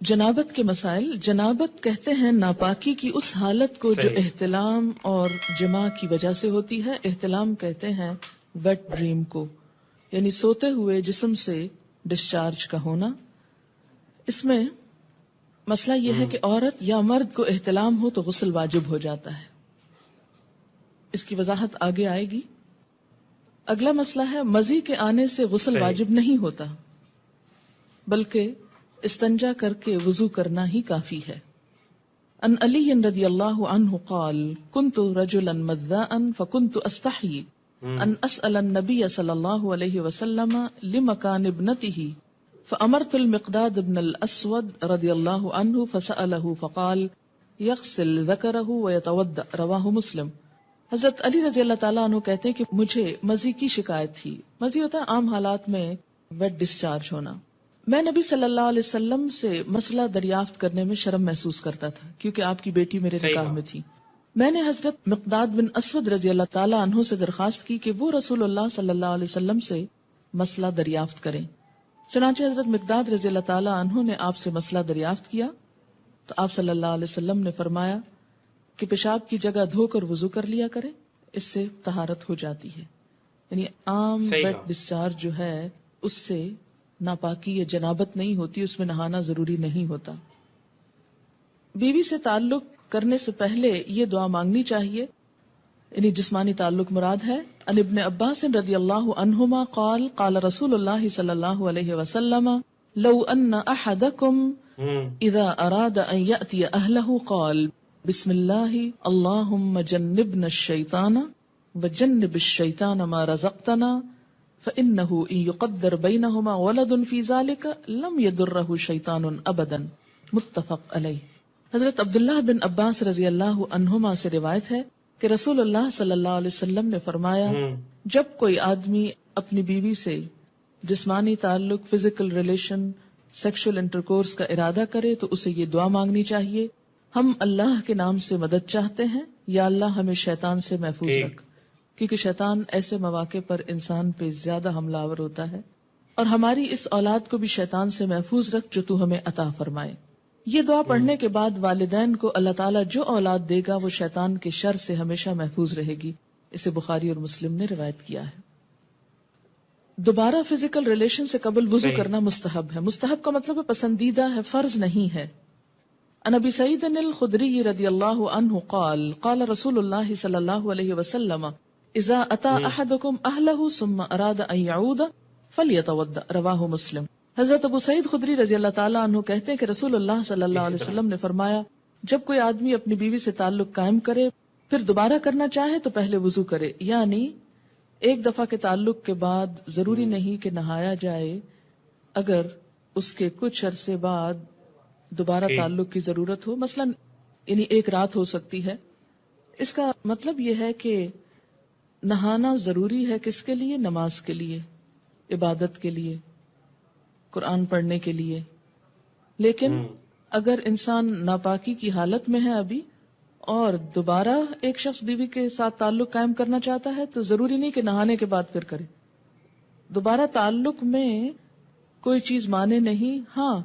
جنابت کے مسائل. جنابت کہتے ہیں ناپاکی کی اس حالت کو جو احتلام اور جماع کی وجہ سے ہوتی ہے. احتلام کہتے ہیں ویٹ ڈریم کو، یعنی سوتے ہوئے جسم سے ڈسچارج کا ہونا. اس میں مسئلہ یہ ہے کہ عورت یا مرد کو احتلام ہو تو غسل واجب ہو جاتا ہے. اس کی وضاحت آگے آئے گی. اگلا مسئلہ ہے مزی کے آنے سے غسل واجب نہیں ہوتا، بلکہ استنجا کر کے وضو کرنا ہی کافی ہے. ان علی رضی اللہ عنہ قال كنت رجلا مذاء فكنت استحي ان اسأل النبي صلی اللہ علیہ وسلم لمكان ابنته فامرت المقداد بن الاسود رضی اللہ عنہ فسأله فقال يغسل ذکره ويتوضأ. رواہ مسلم. حضرت علی رضی اللہ تعالیٰ عنہ کہتے ہیں کہ مجھے مزی کی شکایت تھی. مزی ہوتا ہے عام حالات میں ویٹ ڈسچارج ہونا. میں نبی صلی اللہ علیہ وسلم سے مسئلہ دریافت کرنے میں شرم محسوس کرتا تھا کیونکہ آپ کی بیٹی میرے نکاح میں تھی. میں نے حضرت مقداد بن اسود رضی اللہ تعالیٰ عنہ سے درخواست کی کہ وہ رسول اللہ صلی اللہ علیہ وسلم سے مسئلہ دریافت کریں. چنانچہ حضرت مقداد رضی اللہ تعالیٰ عنہ نے آپ سے مسئلہ دریافت کیا تو آپ صلی اللہ علیہ وسلم نے فرمایا کہ پیشاب کی جگہ دھو کر وضو کر لیا کرے، اس سے طہارت ہو جاتی ہے. یعنی عام ویٹ ڈسچارج جو ہے اس سے ناپاکی یا جنابت نہیں ہوتی، اس میں نہانا ضروری نہیں ہوتا. بیوی سے تعلق کرنے سے پہلے یہ دعا مانگنی چاہیے، یعنی جسمانی تعلق مراد ہے. ان ابن عباس رضی اللہ عنہما قال قال رسول اللہ صلی اللہ علیہ وسلم لو ان احدکم اذا اراد ان یأتی اہلہ قال بسم اللہ اللہم جنبنا الشیطان وجنب الشیطان ما رزقتنا فإنه إن يقدر بينهما ولد في ذلك لم يضره شيطان أبدا. متفق علیہ. حضرت عبداللہ بن عباس رضی اللہ عنہما سے روایت ہے کہ رسول اللہ صلی اللہ علیہ وسلم نے فرمایا جب کوئی آدمی اپنی بیوی سے جسمانی تعلق، فزیکل ریلیشن، سیکشل انٹرکورس کا ارادہ کرے تو اسے یہ دعا مانگنی چاہیے: ہم اللہ کے نام سے مدد چاہتے ہیں، یا اللہ ہمیں شیطان سے محفوظ رکھ، کیونکہ شیطان ایسے مواقع پر انسان پہ زیادہ حملہ آور ہوتا ہے، اور ہماری اس اولاد کو بھی شیطان سے محفوظ رکھ جو تو ہمیں عطا فرمائے. یہ دعا پڑھنے کے بعد والدین کو اللہ تعالیٰ جو اولاد دے گا وہ شیطان کے شر سے ہمیشہ محفوظ رہے گی. اسے بخاری اور مسلم نے روایت کیا ہے. دوبارہ فزیکل ریلیشن سے قبل وضو کرنا مستحب ہے. مستحب کا مطلب ہے پسندیدہ ہے، فرض نہیں ہے. عن ابی سعید الخدری رضی اللہ عنہ قال قال رسول اللہ صلی اللہ علیہ وسلم اذا اتى احدكم اهله ثم اراد ان يعود فليتوضا. رواہ مسلم. حضرت ابو سعید خدری رضی اللہ تعالیٰ عنہ کہتے ہیں کہ رسول اللہ صلی اللہ علیہ وسلم نے فرمایا جب کوئی آدمی اپنی بیوی سے تعلق قائم کرے پھر دوبارہ کرنا چاہے تو پہلے وضو کرے. یعنی ایک دفعہ کے تعلق کے بعد ضروری نہیں کہ نہایا جائے، اگر اس کے کچھ عرصے بعد دوبارہ تعلق کی ضرورت ہو، مثلا یعنی ایک رات ہو سکتی ہے. اس کا مطلب یہ ہے کہ نہانا ضروری ہے کس کے لیے؟ نماز کے لیے، عبادت کے لیے، قرآن پڑھنے کے لیے. لیکن اگر انسان ناپاکی کی حالت میں ہے ابھی اور دوبارہ ایک شخص بیوی کے ساتھ تعلق قائم کرنا چاہتا ہے تو ضروری نہیں کہ نہانے کے بعد پھر کرے. دوبارہ تعلق میں کوئی چیز مانے نہیں. ہاں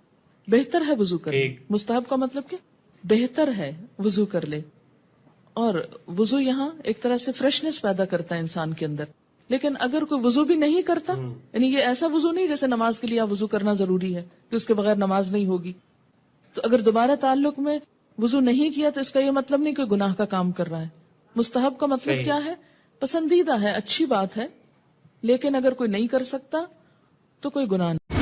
بہتر ہے وضو کرے. مستحب کا مطلب کہ بہتر ہے وضو کر لے، اور وضو یہاں ایک طرح سے فریشنس پیدا کرتا ہے انسان کے اندر. لیکن اگر کوئی وضو بھی نہیں کرتا، یعنی یہ ایسا وضو نہیں جیسے نماز کے لیے وضو کرنا ضروری ہے کہ اس کے بغیر نماز نہیں ہوگی، تو اگر دوبارہ تعلق میں وضو نہیں کیا تو اس کا یہ مطلب نہیں کہ گناہ کا کام کر رہا ہے. مستحب کا مطلب کیا ہے؟ پسندیدہ ہے، اچھی بات ہے، لیکن اگر کوئی نہیں کر سکتا تو کوئی گناہ نہیں.